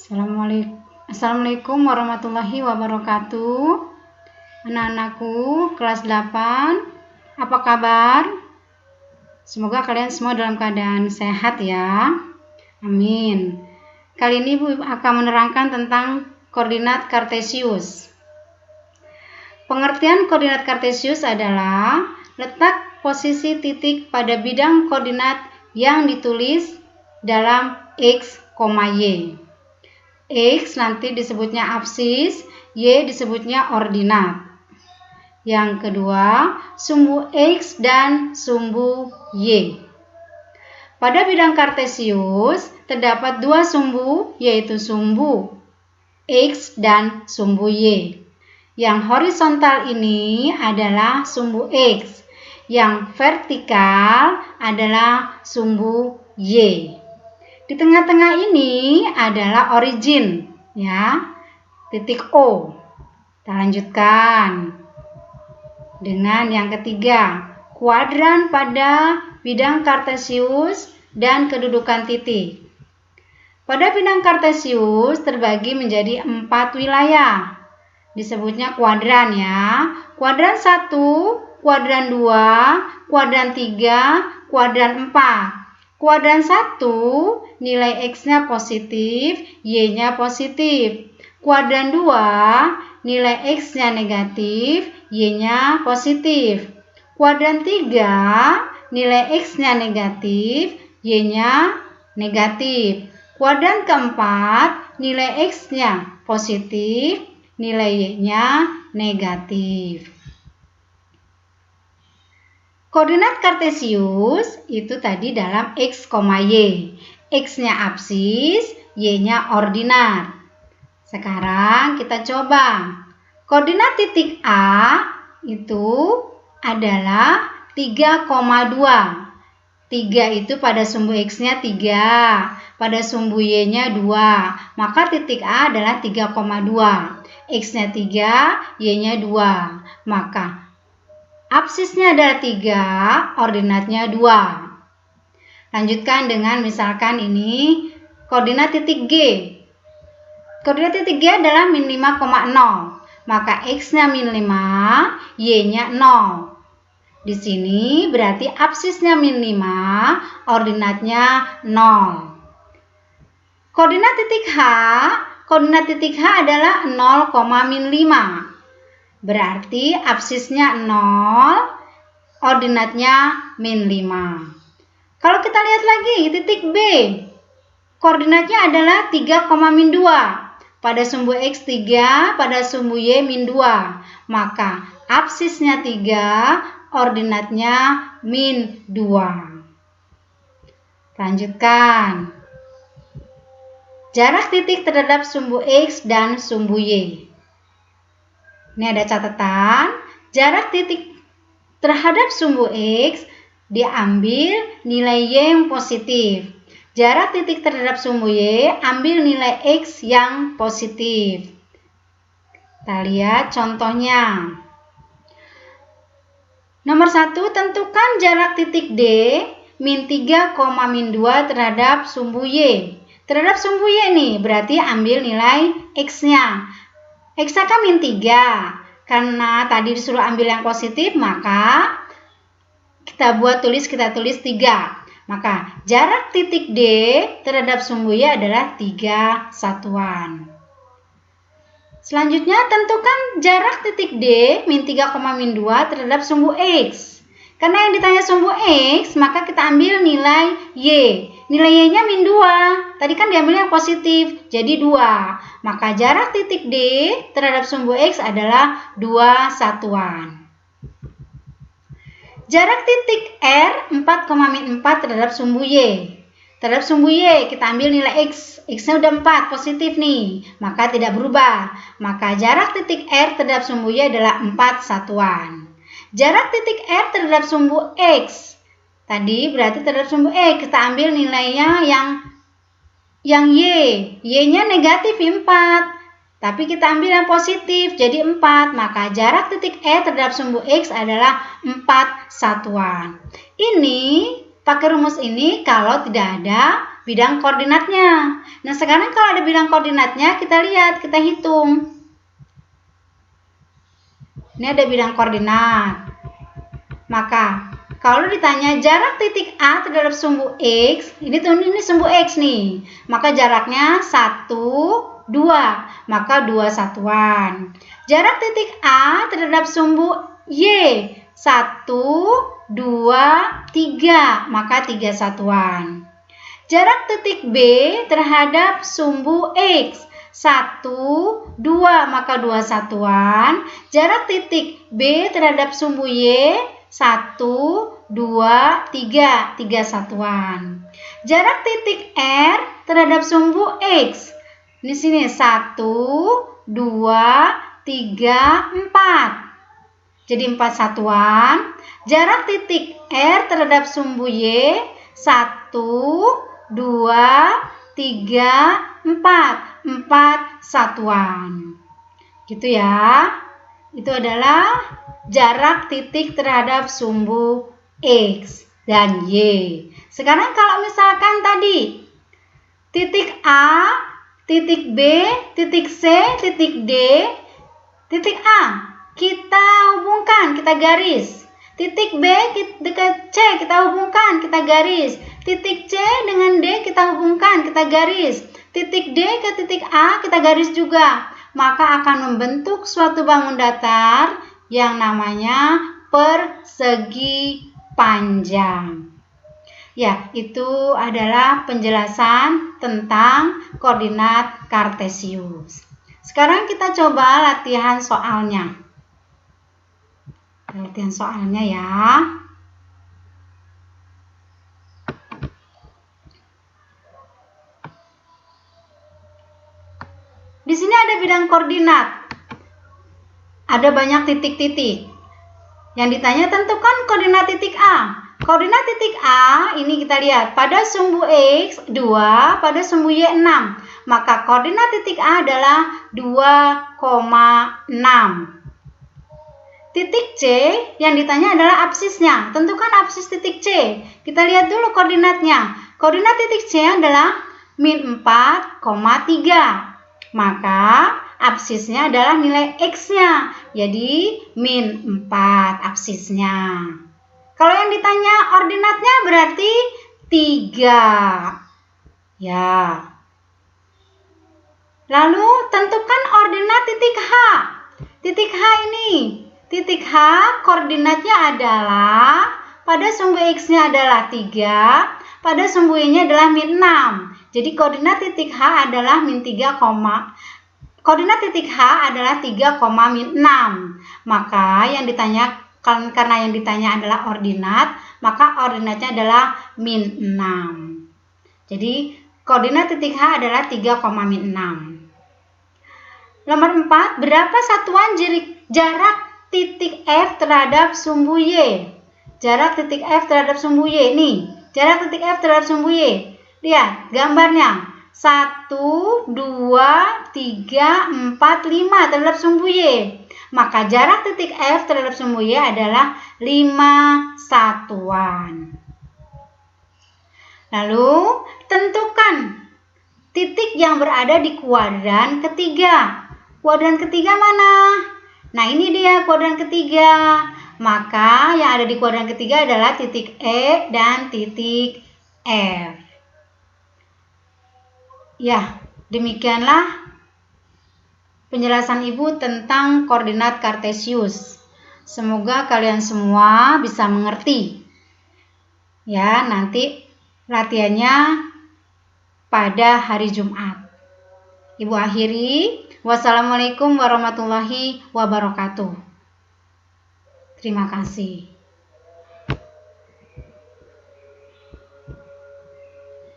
Assalamualaikum warahmatullahi wabarakatuh. Anak-anakku kelas 8, apa kabar? Semoga kalian semua dalam keadaan sehat ya. Amin. Kali ini Ibu akan menerangkan tentang koordinat kartesius. Pengertian koordinat kartesius adalah letak posisi titik pada bidang koordinat yang ditulis dalam X, Y. X nanti disebutnya absis, Y disebutnya ordinat. Yang kedua, sumbu X dan sumbu Y. Pada bidang kartesius terdapat dua sumbu, yaitu sumbu X dan sumbu Y. Yang horizontal ini adalah sumbu X, yang vertikal adalah sumbu Y. Di tengah-tengah ini adalah origin, ya, titik O. Kita lanjutkan dengan yang ketiga, kuadran pada bidang kartesius dan kedudukan titik. Pada bidang kartesius terbagi menjadi 4 wilayah. Disebutnya kuadran ya. Kuadran 1, kuadran 2, kuadran 3, kuadran 4. Kuadran 1, nilai X-nya positif, Y-nya positif. Kuadran 2, nilai X-nya negatif, Y-nya positif. Kuadran 3, nilai X-nya negatif, Y-nya negatif. Kuadran keempat, nilai X-nya positif, nilai Y-nya negatif. Koordinat kartesius itu tadi dalam X, Y. X-nya absis, Y-nya ordinat. Sekarang kita coba. Koordinat titik A itu adalah 3,2. 3 itu pada sumbu X-nya 3, pada sumbu Y-nya 2. Maka titik A adalah 3,2. X-nya 3, Y-nya 2. Maka absisnya adalah 3, ordinatnya 2. Lanjutkan dengan misalkan ini koordinat titik G. Koordinat titik G adalah min 5,0. Maka X-nya min 5, Y-nya 0. Di sini berarti absisnya min 5, ordinatnya 0. Koordinat titik H adalah 0, min 5. Berarti absisnya 0, ordinatnya min 5. Kalau kita lihat lagi titik B, koordinatnya adalah 3, min 2. Pada sumbu X 3, pada sumbu Y min 2. Maka absisnya 3, ordinatnya min 2. Lanjutkan. Jarak titik terhadap sumbu X dan sumbu Y. Ini ada catatan, jarak titik terhadap sumbu X diambil nilai Y yang positif. Jarak titik terhadap sumbu Y ambil nilai X yang positif. Kita lihat contohnya. Nomor 1, tentukan jarak titik D min 3, min 2 terhadap sumbu Y. Terhadap sumbu Y nih, berarti ambil nilai X-nya. X-nya kan min 3. Karena tadi disuruh ambil yang positif, maka kita tulis 3. Maka jarak titik D terhadap sumbu Y adalah 3 satuan. Selanjutnya tentukan jarak titik D min 3, min 2 terhadap sumbu X. Karena yang ditanya sumbu X, maka kita ambil nilai Y. Nilai Y-nya min 2. Tadi kan diambil yang positif, jadi 2. Maka jarak titik D terhadap sumbu X adalah 2 satuan. Jarak titik R 4, min 4 terhadap sumbu Y. Terhadap sumbu Y kita ambil nilai X. X-nya udah 4, positif nih. Maka tidak berubah. Maka jarak titik R terhadap sumbu Y adalah 4 satuan. Jarak titik R terhadap sumbu X. Tadi berarti terhadap sumbu X kita ambil nilainya yang Y. Y-nya negatif 4. Tapi kita ambil yang positif jadi 4. Maka jarak titik E terhadap sumbu X adalah 4 satuan. Ini pakai rumus ini kalau tidak ada bidang koordinatnya. Nah, sekarang kalau ada bidang koordinatnya, kita lihat, kita hitung. Ini ada bidang koordinat. Maka, kalau ditanya jarak titik A terhadap sumbu X, ini sumbu X nih. Maka jaraknya 1, 2. Maka 2 satuan. Jarak titik A terhadap sumbu Y, 1, 2, 3. Maka 3 satuan. Jarak titik B terhadap sumbu X, 1, 2. Maka 2 satuan. Jarak titik B terhadap sumbu Y, 1, 2, 3. 3 satuan. Jarak titik R terhadap sumbu X. Di sini 1, 2, 3, 4. Jadi 4 satuan. Jarak titik R terhadap sumbu Y, 1, 2, 3, 4. 4 satuan. Gitu ya. Itu adalah jarak titik terhadap sumbu X dan Y. Sekarang kalau misalkan tadi titik A, titik B, titik C, titik D, titik A kita hubungkan, kita garis. Titik B dekat C kita hubungkan, kita garis. Titik C dengan D kita hubungkan, kita garis. Titik D ke titik A kita garis juga. Maka akan membentuk suatu bangun datar yang namanya persegi panjang. Ya, itu adalah penjelasan tentang koordinat kartesius. Sekarang kita coba latihan soalnya. Latihan soalnya ya. Di sini ada bidang koordinat. Ada banyak titik-titik. Yang ditanya tentukan koordinat titik A. Koordinat titik A ini kita lihat pada sumbu X 2, pada sumbu Y 6. Maka koordinat titik A adalah 2,6. Titik C yang ditanya adalah absisnya. Tentukan absis titik C. Kita lihat dulu koordinatnya. Koordinat titik C adalah min 4,3. Maka absisnya adalah nilai X-nya. Jadi min 4 absisnya. Kalau yang ditanya ordinatnya berarti 3. Ya. Lalu tentukan ordinat titik H. Titik H ini. Titik H koordinatnya adalah pada sumbu X-nya adalah 3. Pada sumbu Y-nya adalah min 6. Jadi koordinat titik H adalah min 3, koordinat titik H adalah 3, min 6. Maka yang ditanya, karena yang ditanya adalah ordinat, maka ordinatnya adalah min 6. Jadi koordinat titik H adalah 3, min 6. Nomor 4, berapa satuan jarak titik F terhadap sumbu Y? Jarak titik F terhadap sumbu Y nih. Jarak titik F terhadap sumbu Y. Lihat gambarnya. 1, 2, 3, 4, 5 terhadap sumbu Y. Maka jarak titik F terhadap sumbu Y adalah 5 satuan. Lalu tentukan titik yang berada di kuadran ketiga. Kuadran ketiga mana? Nah, ini dia kuadran ketiga. Maka yang ada di kuadran ketiga adalah titik E dan titik F. Ya, demikianlah penjelasan Ibu tentang koordinat kartesius. Semoga kalian semua bisa mengerti. Ya, nanti latihannya pada hari Jumat. Ibu akhiri. Wassalamualaikum warahmatullahi wabarakatuh. Terima kasih.